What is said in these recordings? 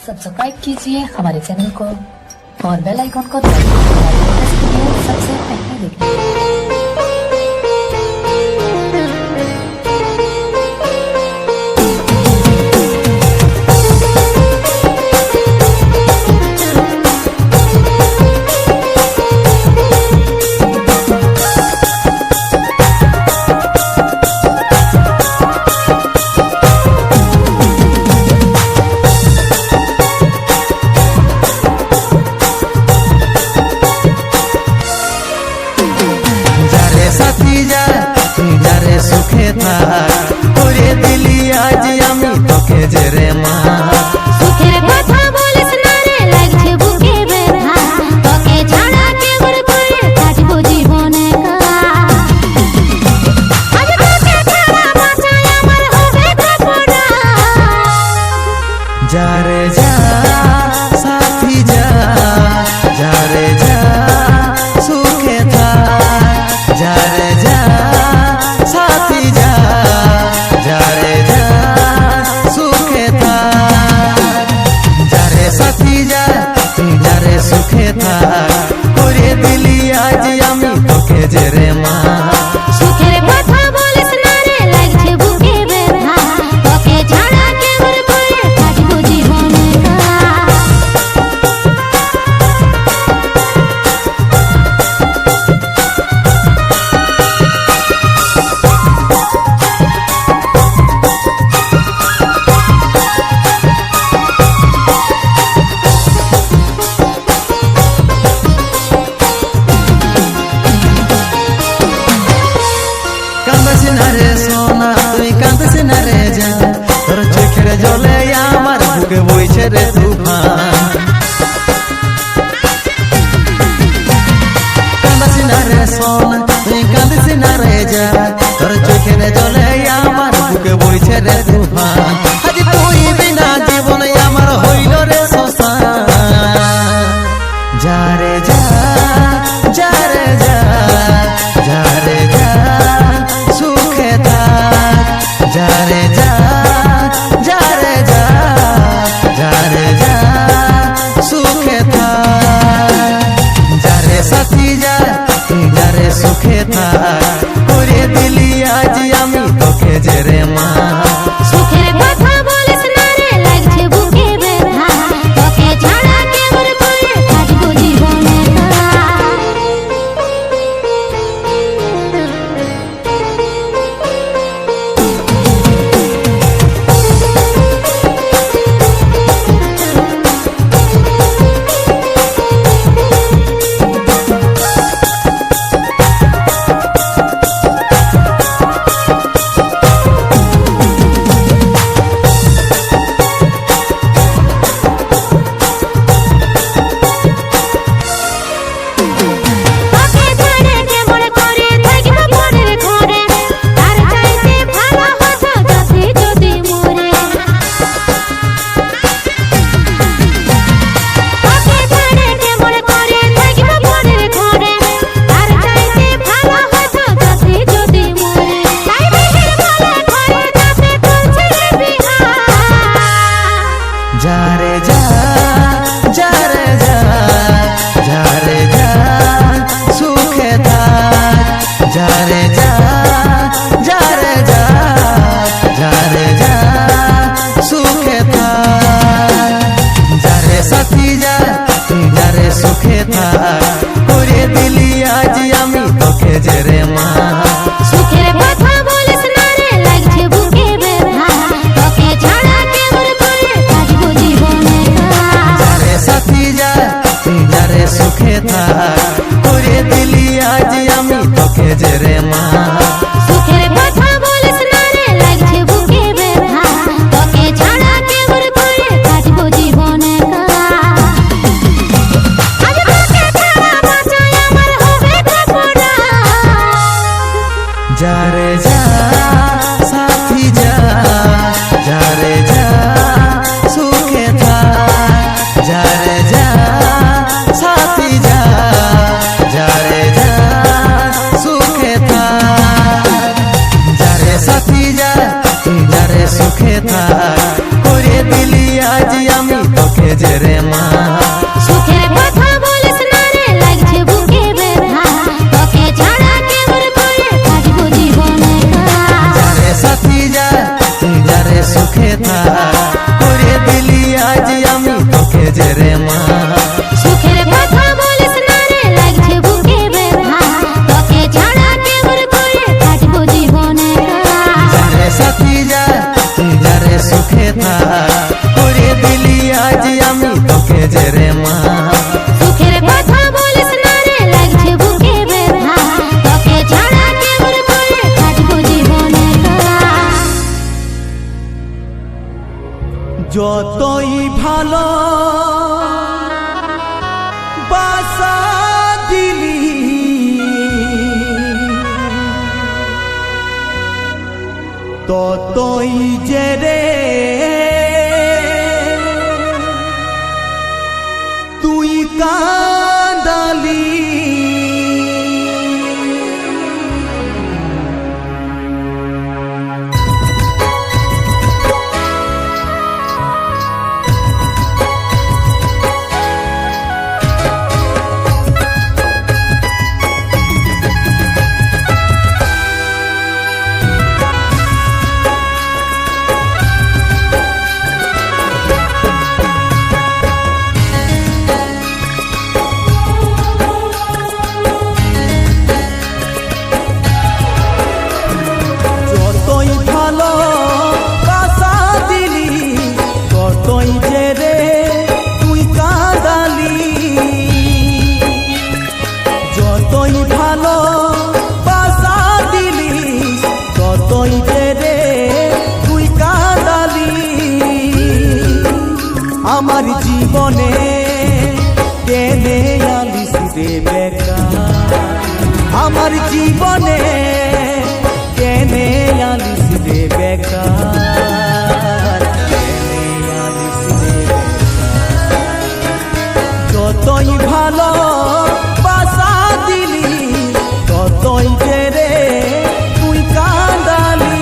Subscribe कीजिए हमारे channel को और बेल आइकॉन को दबाइए हमारे लेटेस्ट वीडियो सबसे पहले देखने के लिए। सुखे था पूरे दिली आज आमी तोके जेरे माँ सुखेर কথা বলিস না রে লাগছে বুকে ব্যথা তোকে ছাড়া কেমন করে কাটবো জীবনে আজ তোকে ছাড়া বাঁচাই আমার হবে কপড়া जा रे जा साथी जा जा रे जा सुखे था जा रे जा साथी जा जा रे जा सुखे था जा रे साथी जा जा रे सुखे था पूरे दिली आज आमी तोके जेरे माँ সুখের কথা বলিস না রে লাগছে বুকে ব্যথা তোকে ছাড়া কেমন করে কাটবো জীবনে কান্দছিস না রে সোনা তুই কান্দছিস না রে জান তোর চোখের জলে আমার বুকে বইছে রে তুফান কান্দছিস না রে সোনা তুই কান্দছিস না রে জান তোর চোখের জলে আমার বুকে বইছে রে তুফান আজ তুই বিনা জীবন আমার হইল রে শ্মশান যা রে যা যা রে যা যা রে যা सुखे था जा रे जा जा रे जा जा रे जा सुखे था जा रे साथी जा जा रे सुखे था पूरे दिली आज आमी तोके जेरे माँ সুখের কথা বলিস না রে লাগছে বুকে ব্যথা তোকে ছাড়া কেমন করে কাটবো জীবনে তোকে ছাড়া কেমন করে থাকবো পরের ঘরে তার চাইতে ভালো হতো যদি যদি মরে তোকে ছাড়া কেমন করে থাকবো পরের ঘরে তার চাইতে ভালো হতো যদি যদি মরে তাই বিহির বলে ঘরে যাতে তুলছে রে বিহার जा रे जा जा रे जा जा रे जा सुखे था जा रे जा जा रे जा जा रे जा सुखे था जा रे साथी जा जा रे सुखे था पूरे दिली आज आमी तोके जेरे माँ সুখের কথা বলিস না রে লাগছে বুকে ব্যথা তোকে ছাড়া কেমন করে কাটবো জীবনে जा रे साथी जा जा रे सुखे था पूरे दिली आज आमी तोके जेरे माँ সুখের কথা বলিস না রে লাগছে বুকে ব্যথা তোকে ছাড়া কেমন করে কাটবো জীবনে আজ তোকে ছাড়া বাঁচাই আমার হবে কপড়া जा रे जा साथी जा जा रे जा सुखे था जा रे जा साथी जा जा रे जा सुखे था जा रे साथी जा जा रे सुखे था पूरे दिली आज आमी तोके যে রে মা সুখের কথা বলিস না রে লাগছে বুকে ব্যথা তোকে ছাড়া কেমন করে কাটবো জীবনে যারে সাথী যা তুই যারে সুখে থাক করে দিলি আজ আমি তোকে যে রে মা সুখের কথা বলিস না রে লাগছে বুকে ব্যথা তোকে ছাড়া কেমন করে কাটবো জীবনে যারে সাথী যা তুই যারে সুখে থাক করে দিলি আজ আমি তোকে যে রে মা সুখের কথা বলিস না রে লাগছে বুকে ব্যথা তোকে ছাড়া কেমন করে কাটবো জীবনে যতই ভালো বাসা দিলি ততই যে রে তুই কাঁদালি আমার জীবনে কেনে আলিস রে বেকার আমার জীবনে কেনে আলিস রে বেকার কেনে আলিস রে বেকার যতই ভালো বাসা দিলি ততই যে রে তুই কাঁদালি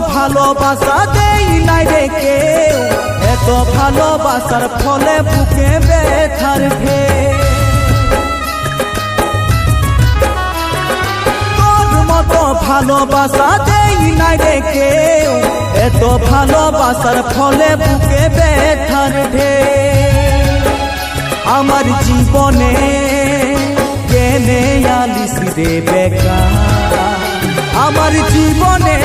ভালোবাসা দেই নাই রে কেউ এত ভালোবাসার ফলে বুকে ব্যথার ঢেউ তোর মতো ভালোবাসা দেই নাই রে কেউ এত ভালোবাসার ফলে বুকে ব্যথার ঢেউ আমার জীবনে কেনে আলিস রে বেকার আমার জীবনে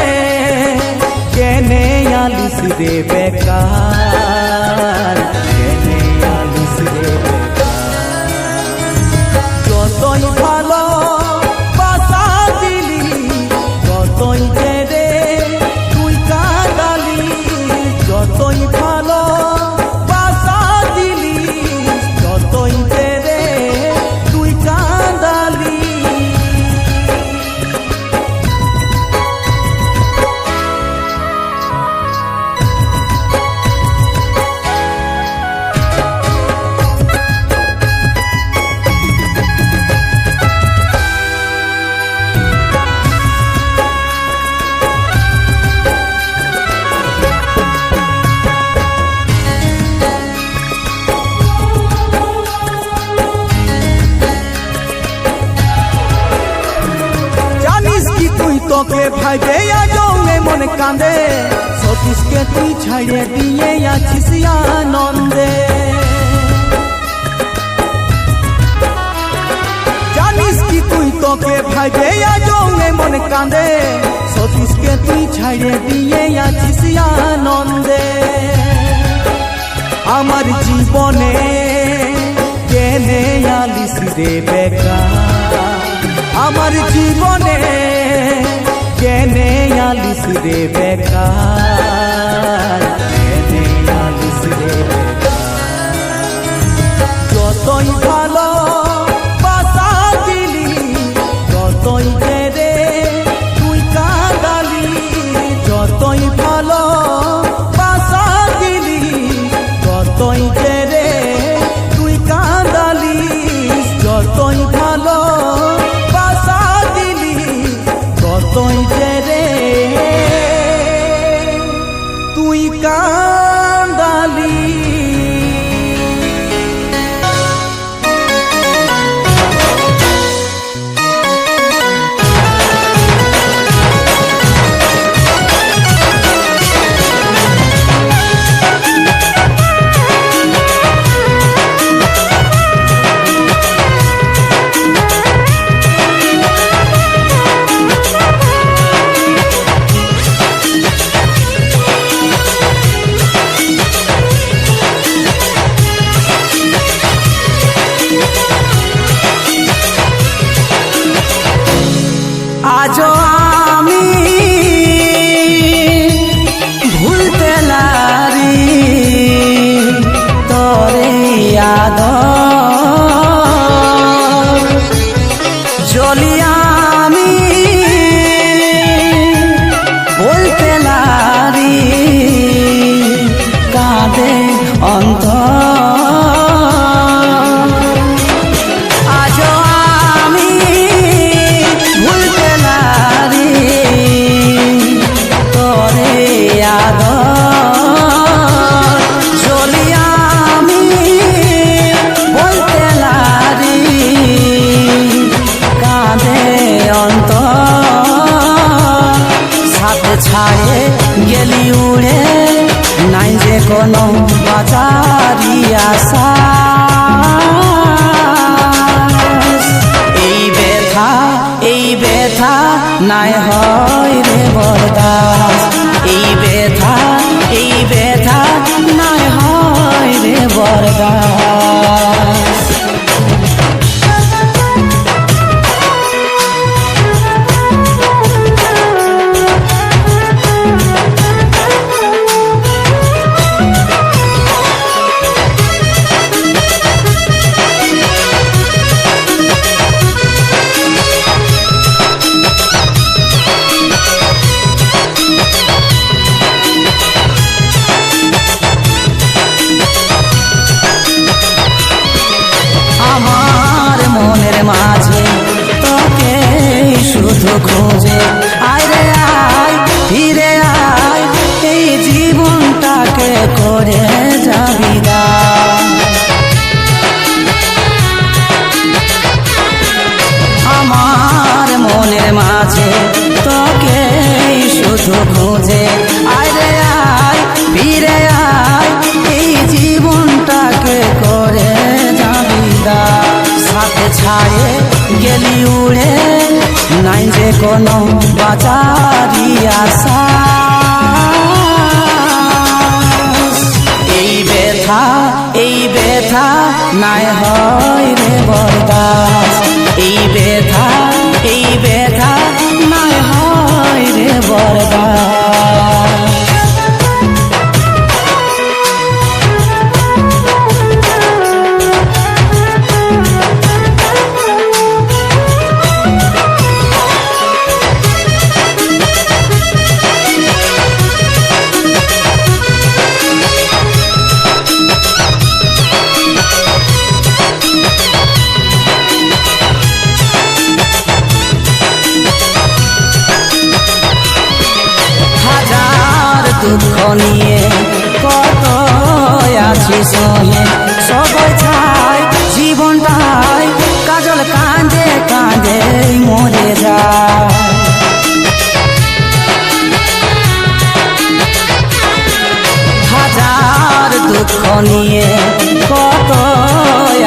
কেনে আলিস রে বেকার কেনে আলিস রে বেকার যতই ভালো বাসা দিলি ততই যে রে তুই কাঁদালি যতই ভালো বাসা দিলি ততই যে রে তুই কাঁদালি তোকে ভাইবে আজও মনে কাঁদে সতীশকে তুই ছাড়িয়ে দিয়ে আছিস আনন্দে জানিস কি তুই তোকে ভাইবে আজও মনে কাঁদে সতীশকে তুই ছাড়িয়ে দিয়ে আছিস আনন্দে আমার জীবনে কেনে আলিস রে বেকার আমার জীবনে আলিস রে বেকার, কেনে আলিস রে বেকার। যতই ভালো বাসা দিলি, ততই রে তুই কাঁদালি। যতই ভালো বাসা দিলি, ততই রে তুই কাঁদালি। যতই ভালো বাসা দিলি, ততই রে তুই কাঁদালি। আজও আমি ভুলতে লারি তোরে আদর। চলি আমি বলতে লারি কাঁদে অন্তর। ছাড়ে গেলি উড়ে, নাই যে কোনো বাজারি আশা। এই ব্যথা নাই হয় রে বরদাস। এই ব্যথা নাই হয় রে বরদাস। মাঝে তোকে শুধু খোঁজে, আয় রে আয় ফিরে আয়, এই জীবনটাকে করে যাবি দান। আমার মনের মাঝে তোকে শুধু খোঁজে, আয় রে আয় ফিরে আয়, এই জীবনটাকে করে যাবি দান। সাথে ছাড়ে গেলি উড়ে, নাই যে কোনো বাজারি আশা। এই ব্যথা নাই হয় রে বরদাস। এই ব্যথা নাই হয় রে বরদাস। দুঃখ নিয়ে কত আছি সহে, সবাই চাই জীবনটাই কাজল কাঁদে কাঁদে মরে যায়। হাজার দুঃখ নিয়ে কত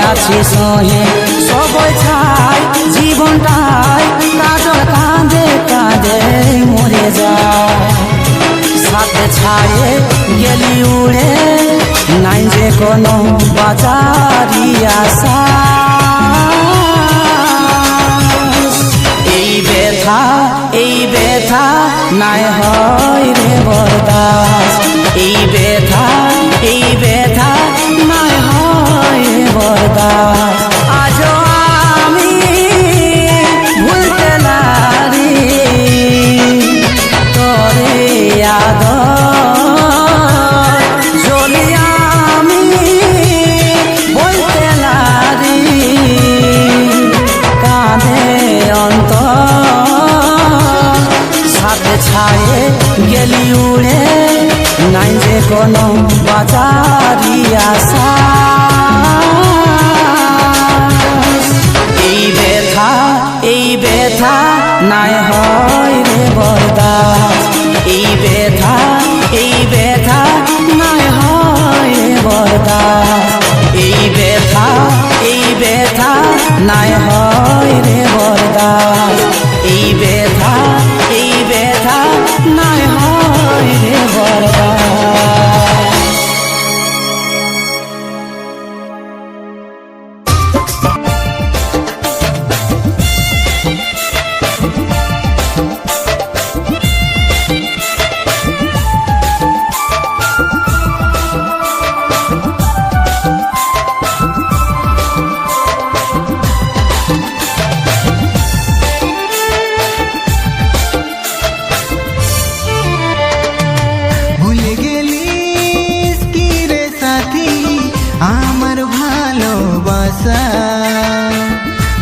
আছি সহে, সবাই চাই জীবনটাই কাজল কাঁদে কাঁদে মরে যায়। সাথে ছাড়ে গেলি উড়ে, নাই যে কোনো বাজারি আশা। এই ব্যথা নাই হয় রে বরদাস, এই ব্যথা নাই হয় রে বরদাস। আজ আমি ভুলতে নারি তোরে আদর, যদি আমি বলতে নারি কাঁধে অন্তর, সাথে ছায়ে গেলি উড়ে, নাই যে কোনো বাজারি আশা। এই ব্যথা নাই হয় রে বরদাস, এই ব্যথা নাই হয় রে বরদাস, এই ব্যথা নাই হয় রে বরদাস, এই ব্যথা নাই হয় রে বরদাস। ভুলে গেলিস কি রে সাথী আমার ভালোবাসা,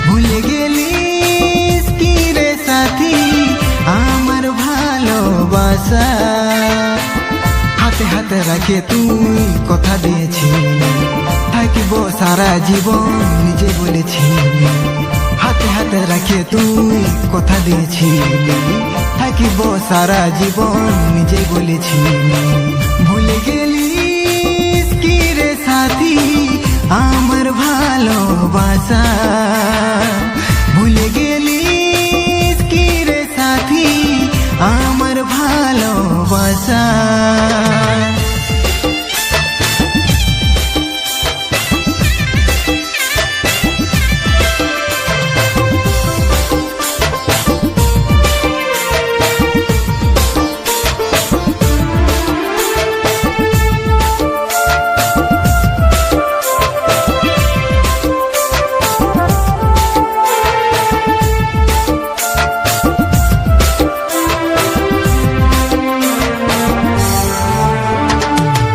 ভুলে গেলিস কি রে সাথী আমার ভালোবাসা। হাতে হাতে রাখে তুই কথা দিয়েছিলি, থাকিব সারা জীবন নিজে বলেছিলি। হাতে হাতে রাখে তুই কথা দিয়েছিলি, থাকিব সারা জীবন নিজে বলেছিলি। ভুলে গেলিস কি রে সাথী আমার ভালোবাসা, ভুলে গেলিস কি রে সাথী আমার ভালোবাসা।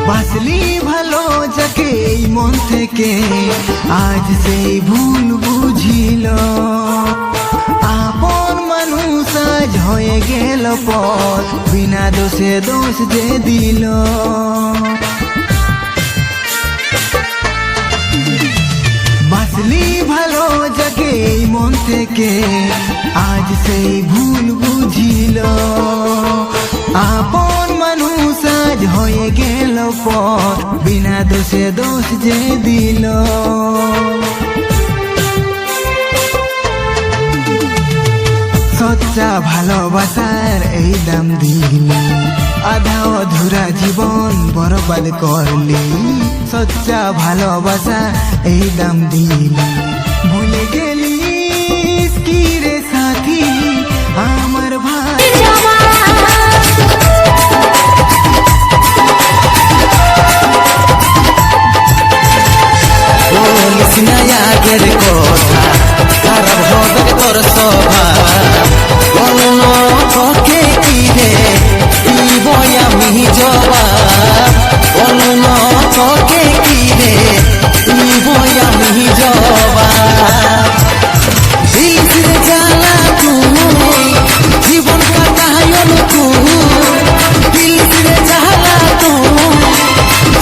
বাসলি ভালো যাকে এই মন থেকে, আজ সেই ভুল বুঝিল। আপন মানুষ আজ হয়ে গেল পর, বিনা দোষে দোষ যে দিল। বাসলি ভালো যাকে এই মন থেকে, আজ সেই ভুল বুঝিল। আপন মানুষ আজ হয়ে গেল পর, বিনা দোষে দোষ যে দিল। সচ্চা ভালোবাসার এই দাম দিলি, আধা অধুরা জীবন বরবাদ করলি। সচ্চা ভালোবাসা এই দাম দিলি, ভুলে গেলিস কি রে সাথী আমার ভাই। বলিস না আগের কথা, খারাপ হবে তোর স্বভাব। অন্য তোকে কি রে দিব আমি জবাব, অন্য তোকে কি রে দিব আমি জবাব। দিলিস রে জ্বালা তুই জীবন কাটায় তুই, দিলিস রে জ্বালা তুই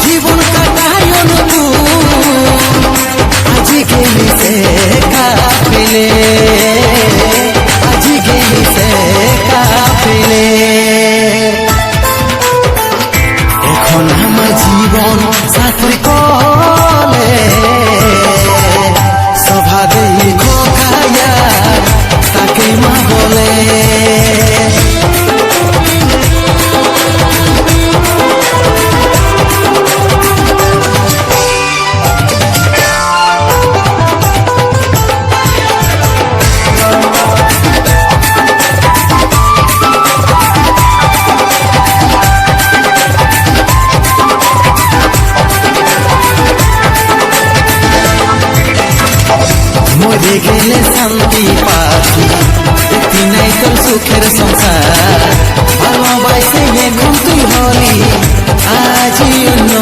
জীবন কাটায় তুই। আজ গেলি সে কাফেলে, আজ গেলি সে কাফেলে। এখন আমার জীবন সাথী কলে, সভা সাথী দেখি নাই তোর সুখের সংসার ভালোবাসে এখন তুই হলি আজি অন্য